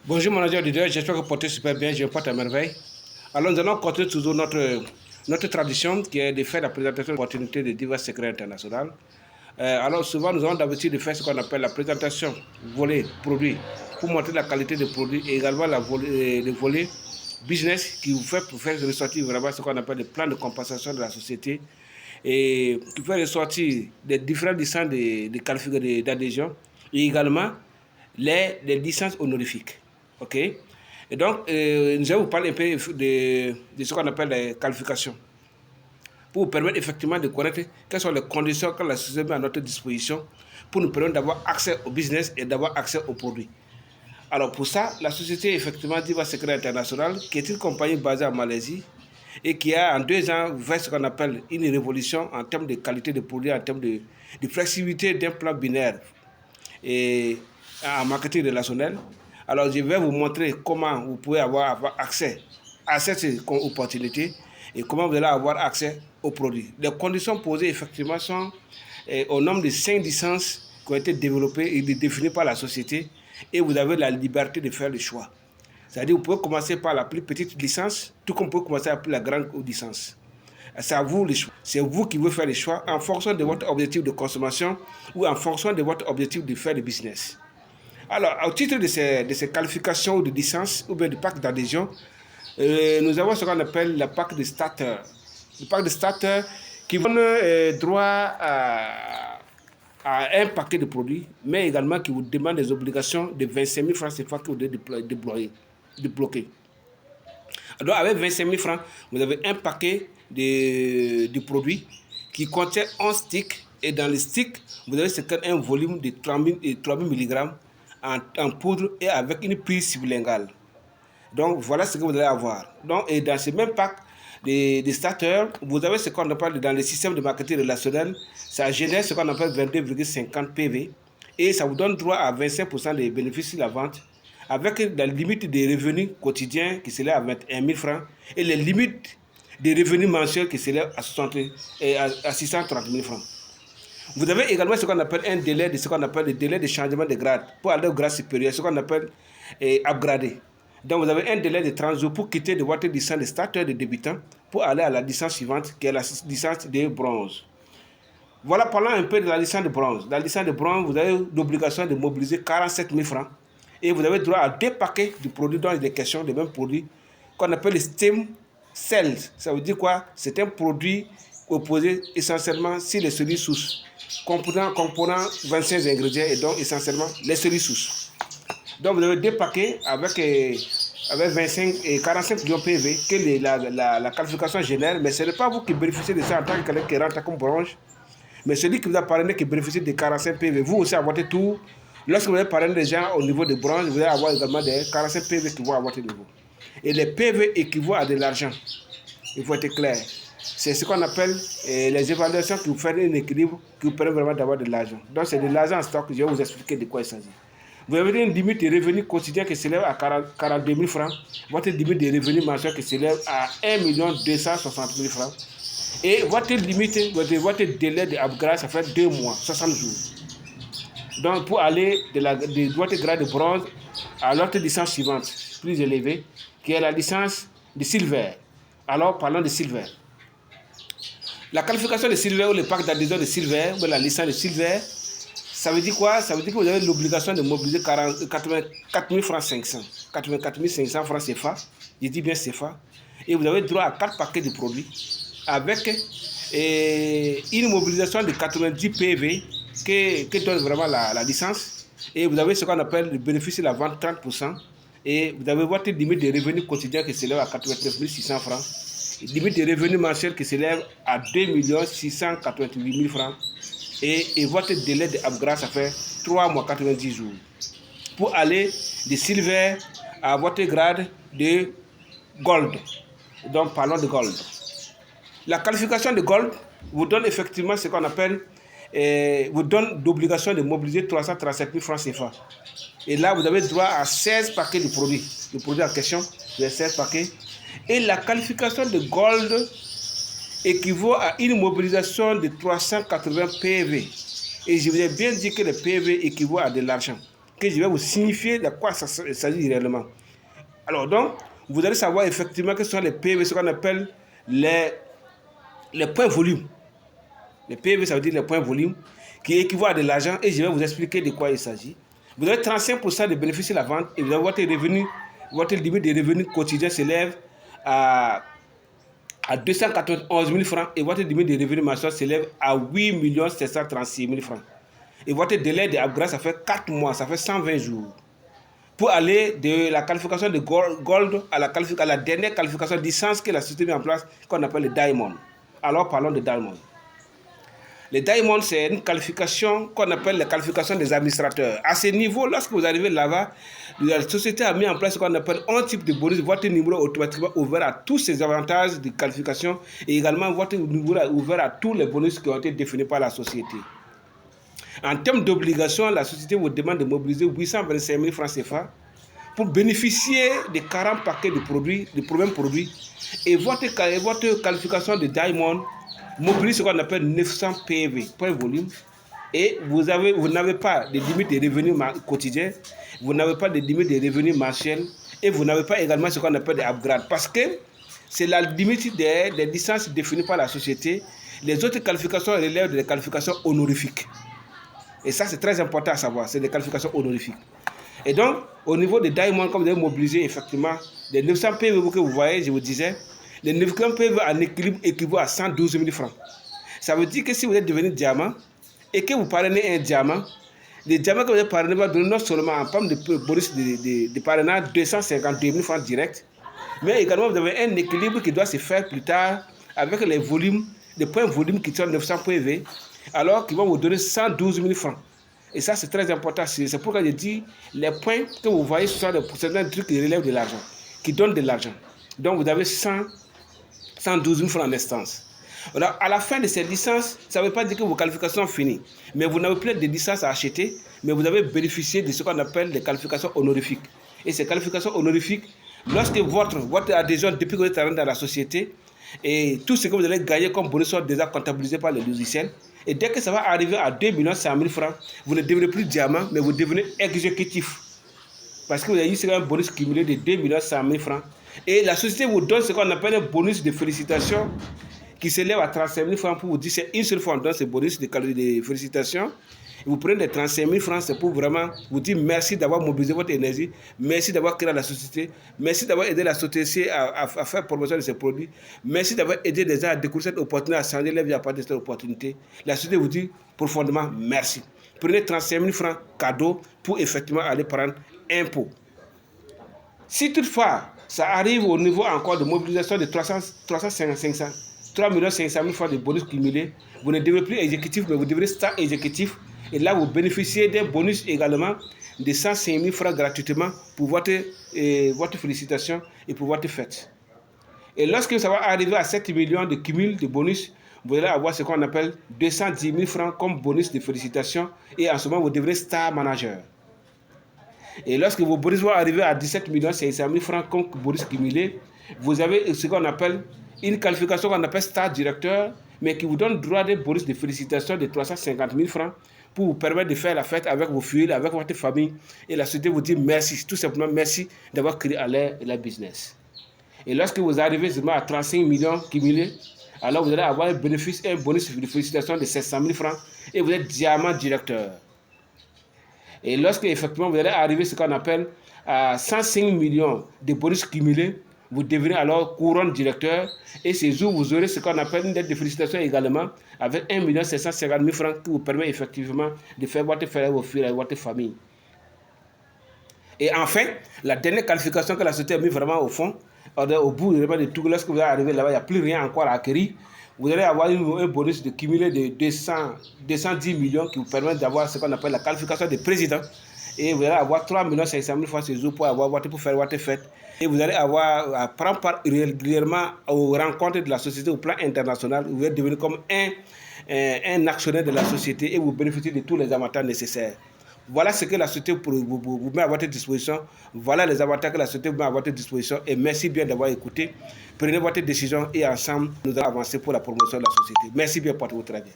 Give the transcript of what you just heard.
Bonjour mon auditeur, j'espère que vous portez super bien, je porte à merveille. Alors nous allons continuer toujours notre tradition qui est de faire la présentation d'opportunités de divers secrets internationaux. Alors souvent nous avons d'habitude de faire ce qu'on appelle la présentation volet produit pour montrer la qualité des produits et également le volet business qui vous fait pour faire ressortir vraiment ce qu'on appelle le plan de compensation de la société et qui fait ressortir les différentes licences d'adhésion et également les licences honorifiques. OK. Et donc, nous allons vous parler un peu de ce qu'on appelle les qualifications pour vous permettre effectivement de connaître quelles sont les conditions que la société met à notre disposition pour nous permettre d'avoir accès au business et d'avoir accès aux produits. Alors pour ça, la société effectivement Diva Secret International, qui est une compagnie basée en Malaisie et qui a en 2 ans fait ce qu'on appelle une révolution en termes de qualité de produits, en termes de flexibilité d'un plan binaire et en marketing relationnel. Alors je vais vous montrer comment vous pouvez avoir accès à cette opportunité et comment vous allez avoir accès aux produits. Les conditions posées effectivement sont au nombre de 5 licences qui ont été développées et définies par la société et vous avez la liberté de faire le choix. C'est-à-dire vous pouvez commencer par la plus petite licence, tout comme vous pouvez commencer par la grande licence. C'est à vous le choix. C'est vous qui voulez faire le choix en fonction de votre objectif de consommation ou en fonction de votre objectif de faire le business. Alors, au titre de ces qualifications ou de licence ou bien du pack d'adhésion, nous avons ce qu'on appelle le pack de starter. Le pack de starter qui donne droit à un paquet de produits, mais également qui vous demande des obligations de 25 000 francs CFA que vous devez débloquer. Donc, avec 25 000 francs, vous avez un paquet de produits qui contient 11 sticks. Et dans les sticks, vous avez un volume de 3000 mg en poudre et avec une prise sublinguale. Donc, voilà ce que vous allez avoir. Donc, et dans ce même pack de starters, vous avez ce qu'on appelle dans le système de marketing relationnel, ça génère ce qu'on appelle 22,50 PV et ça vous donne droit à 25% des bénéfices sur la vente avec la limite des revenus quotidiens qui s'élève à 21 000 francs et les limites des revenus mensuels qui s'élèvent à 630 000 francs. Vous avez également ce qu'on appelle un délai le délai de changement de grade pour aller au grade supérieur, ce qu'on appelle upgrader. Donc vous avez un délai de 30 jours pour quitter de votre licence de starter de débutant pour aller à la licence suivante qui est la licence de bronze. Voilà, parlons un peu de la licence de bronze. La licence de bronze, vous avez l'obligation de mobiliser 47 000 francs et vous avez droit à 2 paquets de produits dont il est question, des mêmes produits qu'on appelle les stem cells. Ça veut dire quoi? C'est un produit opposé essentiellement sur les cellules souches, comprenant 25 ingrédients et donc essentiellement les cellules souches. Donc vous avez 2 paquets avec 25 et 45 millions PV que la qualification génère, mais ce n'est pas vous qui bénéficiez de ça en tant que quelqu'un qui rentre comme bronze, mais celui qui vous a parrainé qui bénéficie de 45 PV. Vous aussi, à votre tour, lorsque vous avez parrainé des gens au niveau de bronze, vous allez avoir également des 45 PV qui vont à votre niveau. Et les PV équivaut à de l'argent. Il faut être clair. C'est ce qu'on appelle les évaluations qui vous font un équilibre qui vous permet vraiment d'avoir de l'argent. Donc c'est de l'argent en stock, je vais vous expliquer de quoi il s'agit. Vous avez une limite de revenus quotidiens qui s'élève à 42 000 francs, votre limite de revenus mensuels qui s'élève à 1 260 000 francs, et votre limite, votre délai de upgrade, ça fait 2 mois, 60 jours. Donc pour aller de votre grade de bronze à l'autre licence suivante, plus élevée, qui est la licence de silver. Alors parlons de silver. La qualification de silver ou le pack d'adhésion de silver, ou la licence de silver, ça veut dire quoi? Ça veut dire que vous avez l'obligation de mobiliser 84 500 francs CFA, je dis bien CFA, et vous avez droit à 4 paquets de produits avec une mobilisation de 90 PV que donne vraiment la licence, et vous avez ce qu'on appelle le bénéfice de la vente 30%, et vous avez votre limite de revenus quotidiens qui s'élève à 89 600 francs, limite de revenus mensuels qui s'élève à 2 688 000 francs, et votre délai d'upgrade, ça fait 3 mois 90 jours. Pour aller de silver à votre grade de gold. Donc parlons de gold. La qualification de gold vous donne effectivement ce qu'on appelle, vous donne l'obligation de mobiliser 337 000 francs CFA. Et là, vous avez droit à 16 paquets de produits. Le produit en question, vous avez 16 paquets. Et la qualification de gold équivaut à une mobilisation de 380 PV. Et je vous ai bien dit que le PV équivaut à de l'argent. que je vais vous signifier de quoi ça s'agit réellement. Alors donc, vous allez savoir effectivement que ce sont les PV, ce qu'on appelle les points volume. Les PV, ça veut dire les points volume, qui équivaut à de l'argent, et je vais vous expliquer de quoi il s'agit. Vous avez 35% de bénéfices sur la vente, et vous avez votre limite de revenus quotidiens s'élève à 291 000 francs, et votre limite de revenus mensuels s'élève à 8 736 000 francs. Et votre délai d'upgrade, ça fait 4 mois, ça fait 120 jours. Pour aller de la qualification de Gold à la dernière qualification de licence que la société met en place, qu'on appelle le Diamond. Alors parlons de Diamond. Le Diamond, c'est une qualification qu'on appelle la qualification des administrateurs. À ce niveau, lorsque vous arrivez là-bas, la société a mis en place ce qu'on appelle un type de bonus. Votre numéro est automatiquement ouvert à tous ces avantages de qualification, et également votre numéro est ouvert à tous les bonus qui ont été définis par la société. En termes d'obligation, la société vous demande de mobiliser 825 000 francs CFA pour bénéficier de 40 paquets de produits, de premiers produits. Et votre qualification de Diamond mobilise ce qu'on appelle 900 PV, point volume. Et vous n'avez pas de limite de revenus quotidiens, vous n'avez pas de limite de revenus mensuels, et vous n'avez pas également ce qu'on appelle des upgrades. Parce que c'est la limite des licences définies par la société. Les autres qualifications relèvent des qualifications honorifiques. Et ça, c'est très important à savoir, c'est des qualifications honorifiques. Et donc, au niveau des Diamond, comme vous avez mobilisé effectivement les 900 PV que vous voyez, je vous disais, les 900 PV en équilibre équivaut à 112 000 francs. Ça veut dire que si vous êtes devenu diamant et que vous parrainez un diamant, le diamant que vous avez parrainé va donner non seulement en termes de bonus de parrainage 252 000 francs directs, mais également vous avez un équilibre qui doit se faire plus tard avec les volumes, les points volume qui sont 900 PV, alors qu'ils vont vous donner 112 000 francs. Et ça, c'est très important. C'est pourquoi je dis, les points que vous voyez, ce sont certains trucs qui relèvent de l'argent, qui donnent de l'argent. Donc, vous avez 112 000 francs en instance. Alors, à la fin de ces licences, ça ne veut pas dire que vos qualifications sont finies. Mais vous n'avez plus de licences à acheter, mais vous avez bénéficié de ce qu'on appelle des qualifications honorifiques. Et ces qualifications honorifiques, lorsque votre adhésion, depuis que vous êtes rentré dans la société, et tout ce que vous allez gagner comme bonus sont déjà comptabilisés par les logiciels. Et dès que ça va arriver à 2 100 000 francs, vous ne devenez plus diamant, mais vous devenez exécutif. Parce que vous avez eu un bonus cumulé de 2 100 000 francs. Et la société vous donne ce qu'on appelle un bonus de félicitations qui s'élève à 35 000 francs pour vous dire c'est une seule fois on donne ce bonus de félicitations. Vous prenez les 35 000 francs, c'est pour vraiment vous dire merci d'avoir mobilisé votre énergie, merci d'avoir créé la société, merci d'avoir aidé la société à faire promotion de ses produits, merci d'avoir aidé les gens à découvrir cette opportunité, à changer leur vie à partir de cette opportunité. La société vous dit profondément merci. Prenez 35 000 francs cadeau pour effectivement aller prendre un pot. Si toutefois, ça arrive au niveau encore de mobilisation de 3 500 000 francs de bonus cumulés, vous ne devenez plus exécutif, mais vous devenez star exécutif. Et là, vous bénéficiez d'un bonus également de 105 000 francs gratuitement pour votre félicitation et pour votre fête. Et lorsque ça va arriver à 7 millions de cumul de bonus, vous allez avoir ce qu'on appelle 210 000 francs comme bonus de félicitations. Et en ce moment, vous devenez star manager. Et lorsque vos bonus vont arriver à 17 500 000 francs comme bonus cumulé, vous avez ce qu'on appelle une qualification qu'on appelle star directeur, mais qui vous donne droit des bonus de félicitations de 350 000 francs pour vous permettre de faire la fête avec vos filles, avec votre famille. Et la société vous dit merci, tout simplement merci d'avoir créé à leur business. Et lorsque vous arrivez à 35 millions cumulés, alors vous allez avoir un bonus de félicitations de 700 000 francs et vous êtes diamant directeur. Et lorsque effectivement vous allez arriver à ce qu'on appelle à 105 millions de bonus cumulés, vous devenez alors couronne directeur. Et ces jours, vous aurez ce qu'on appelle une dette de félicitations également, avec 1 750 000 francs qui vous permet effectivement de faire votre fête avec vos filles et votre famille. Et enfin, la dernière qualification que la société a mis vraiment au fond, au bout de tout, lorsque vous arrivez là-bas, il n'y a plus rien encore à acquérir. Vous allez avoir un bonus de cumulé de 210 millions qui vous permet d'avoir ce qu'on appelle la qualification de président. Et vous allez avoir 3 500 000 francs ces jours pour faire votre fête. Et vous allez avoir à prendre part régulièrement aux rencontres de la société au plan international. Vous allez devenir comme un actionnaire de la société et vous bénéficiez de tous les avantages nécessaires. Voilà ce que la société vous met à votre disposition. Voilà les avantages que la société vous met à votre disposition. Et merci bien d'avoir écouté. Prenez votre décision et ensemble, nous allons avancer pour la promotion de la société. Merci bien pour votre avis.